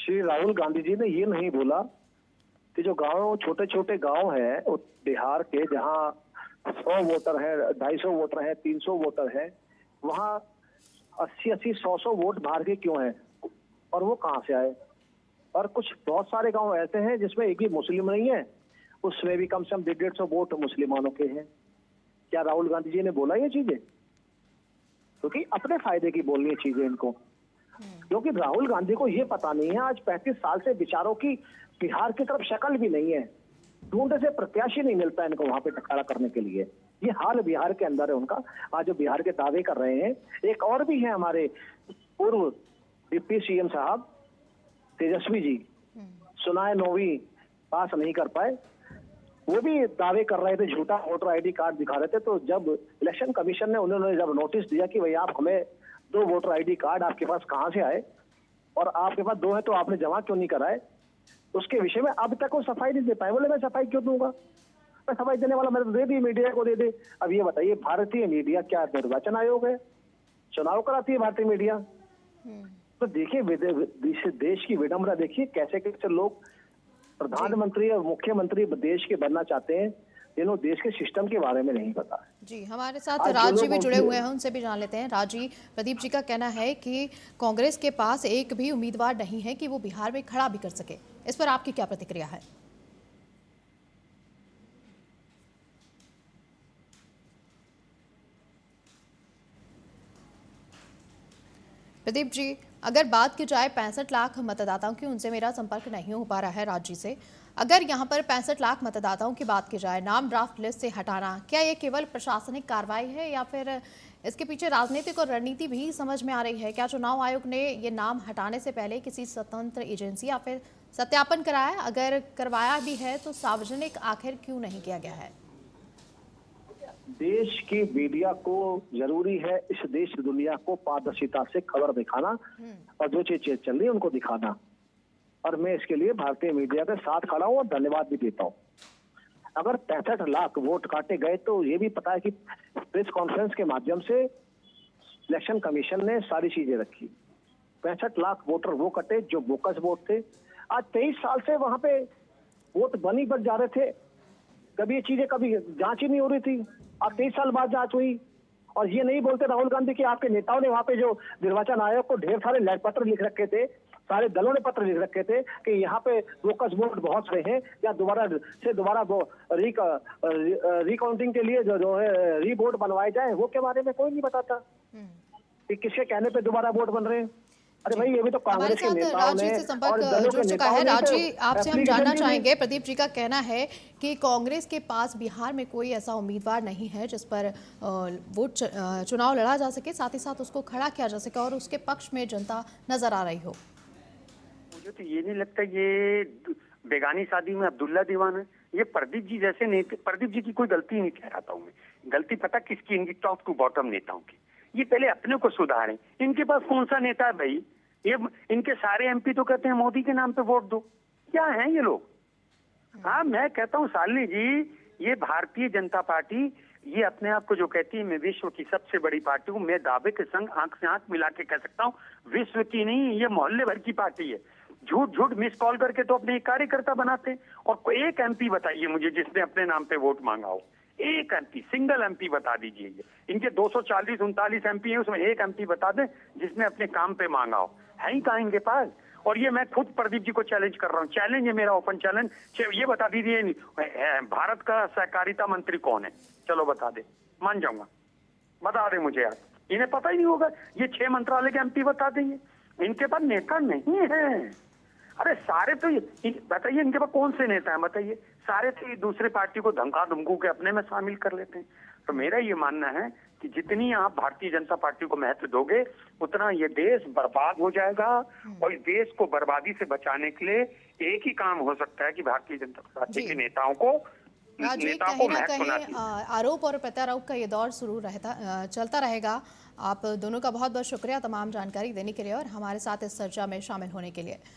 श्री राहुल गांधी जी ने ये नहीं बोला कि जो गांव, छोटे छोटे गांव हैं बिहार के, जहां 100 वोटर है, 250 वोटर है, 300 वोटर है, वहां 80-80, 100-100 वोट बाहर के क्यों हैं और वो कहां से आए? और कुछ बहुत सारे गांव ऐसे हैं जिसमें एक भी मुस्लिम नहीं है, उसमें भी कम से कम 150-150 वोट मुसलमानों के हैं। क्या राहुल गांधी जी ने बोला ये चीजें? क्योंकि अपने फायदे की बोलनी है चीजें इनको, क्योंकि राहुल गांधी को ये पता नहीं है, आज 35 साल से बिचारों की बिहार की तरफ शक्ल भी नहीं है, ढूंढे से प्रत्याशी नहीं मिलता इनको वहां पे खड़ा करने के लिए। ये हाल बिहार के अंदर है उनका। आज जो बिहार के दावे कर रहे हैं, एक और भी है हमारे पूर्व डिप्टी सीएम साहब तेजस्वी जी, सुना है 9वीं पास नहीं कर पाए, वो भी दावे कर रहे थे, झूठा वोटर आईडी कार्ड दिखा रहे थे। तो जब इलेक्शन कमीशन ने उन्होंने जब नोटिस दिया कि भाई आप हमें 2 वोटर आईडी कार्ड आपके पास कहां से आए और आपके पास 2 है तो आपने जमा क्यों नहीं कराए, उसके विषय में अब तक वो सफाई नहीं दे पाए। बोले मैं सफाई क्यों दूंगा, मैं सफाई देने वाला, मैंने तो दे दी, मीडिया को दे दे। अब ये बताइए, भारतीय मीडिया क्या निर्वाचन आयोग है? चुनाव कराती है भारतीय मीडिया? तो देखिए देश की विडंबना देखिए, कैसे कैसे लोग प्रधानमंत्री और मुख्यमंत्री देश के बनना चाहते हैं, जिन्होंने देश के सिस्टम के बारे में नहीं पता है। जी, हमारे साथ राज जी भी जुड़े हुए हैं, उनसे भी जान लेते हैं। राज जी, प्रदीप जी का कहना है कि कांग्रेस के पास एक भी उम्मीदवार नहीं है कि वो बिहार में खड़ा भी कर सके, इस पर आपकी क्या प्रतिक्रिया है? प्रदीप जी, अगर बात की जाए 65 लाख मतदाताओं की, उनसे मेरा संपर्क नहीं हो पा रहा है राज जी से। अगर यहाँ पर 65 लाख मतदाताओं की बात की जाए, नाम ड्राफ्ट लिस्ट से हटाना, क्या ये केवल प्रशासनिक कार्रवाई है या फिर इसके पीछे राजनीतिक और रणनीति भी समझ में आ रही है? क्या चुनाव आयोग ने ये नाम हटाने से पहले किसी स्वतंत्र एजेंसी या फिर सत्यापन कराया? अगर करवाया भी है तो सार्वजनिक आखिर क्यों नहीं किया गया है? देश की मीडिया को जरूरी है इस देश दुनिया को पारदर्शिता से खबर दिखाना और जो चीज चल रही है उनको दिखाना, और मैं इसके लिए भारतीय मीडिया के साथ खड़ा हूं और धन्यवाद भी देता हूं। अगर 65 लाख वोट काटे गए तो ये भी पता है कि प्रेस कॉन्फ्रेंस के माध्यम से इलेक्शन कमीशन ने सारी चीजें रखी। 65 लाख वोटर वो कटे जो बोकस वोट थे। आज 23 साल से वहां पे वोट बनी बच जा रहे थे, कभी ये चीजें कभी जांच ही नहीं हो रही थी। अब 23 साल बाद जांच हुई, और ये नहीं बोलते राहुल गांधी कि आपके नेताओं ने वहां पे जो निर्वाचन आयोग को ढेर सारे पत्र लिख रखे थे, सारे दलों ने पत्र लिख रखे थे कि यहाँ पे बोकस वोट बहुत से हैं, या दोबारा वो रिकाउंटिंग के लिए जो है रीवोट बनवाए जाए, वो के बारे में कोई नहीं बताता कि किसके कहने पे दोबारा वोट बन रहे हैं। अरे भाई, ये भी तो कांग्रेस के नेताओं ने और दलों के नेताओं ने। राज जी, आपसे हम जानना चाहेंगे, प्रदीप जी का कहना है कि कांग्रेस के पास बिहार में कोई ऐसा उम्मीदवार नहीं है जिस पर चुनाव लड़ा जा सके, साथ ही साथ उसको खड़ा किया जा सके और उसके पक्ष में जनता नजर आ रही हो। मुझे तो ये नहीं लगता ये बेगानी शादी में अब्दुल्ला दीवान है। ये प्रदीप जी जैसे नेता, प्रदीप जी की कोई गलती नहीं कह रहा हूँ मैं, गलती पता किसकी, इनकी टॉप टू बॉटम नेताओं की। ये पहले अपने को सुधारें। इनके पास कौन सा नेता है भाई? ये इनके सारे एमपी तो कहते हैं मोदी के नाम पे वोट दो। क्या है ये लोग? हाँ, मैं कहता हूँ शालिनी जी, ये भारतीय जनता पार्टी, ये अपने आप को जो कहती है मैं विश्व की सबसे बड़ी पार्टी हूँ, मैं दावे के संग आंख से आंख मिला के कह सकता हूँ विश्व की नहीं, ये मोहल्ले भर की पार्टी है। झूठ झूठ मिस कॉल करके तो अपने कार्यकर्ता बनाते हैं। और कोई एक एमपी बताइए मुझे जिसने अपने नाम पे वोट मांगा हो, एक एमपी, सिंगल एमपी बता दीजिए। इनके 240-39 एमपी है, उसमें एक एमपी बता दें जिसने अपने काम पे मांगा हो। है ही कहाँ इनके पास? और ये मैं खुद प्रदीप जी को चैलेंज कर रहा हूँ, चैलेंज है मेरा, ओपन चैलेंज। ये बता दीजिए भारत का सहकारिता मंत्री कौन है? चलो बता दे, मान जाऊंगा, बता दे मुझे यार। इन्हें पता ही नहीं होगा। ये 6 मंत्रालय के एमपी बता देंगे। इनके पास नेता नहीं है। अरे सारे तो बताइए इनके पास कौन से नेता है बताइए? सारे तो दूसरे पार्टी को धमका धमकू के अपने में शामिल कर लेते हैं। तो मेरा ये मानना है कि जितनी आप भारतीय जनता पार्टी को महत्व दोगे, उतना ये देश बर्बाद हो जाएगा। और इस देश को बर्बादी से बचाने के लिए एक ही काम हो सकता है कि भारतीय जनता पार्टी के नेताओं को कहीं ना कहीं आरोप और प्रत्यारोप का ये दौर चलता रहेगा। आप दोनों का बहुत बहुत शुक्रिया तमाम जानकारी देने के लिए और हमारे साथ इस चर्चा में शामिल होने के लिए।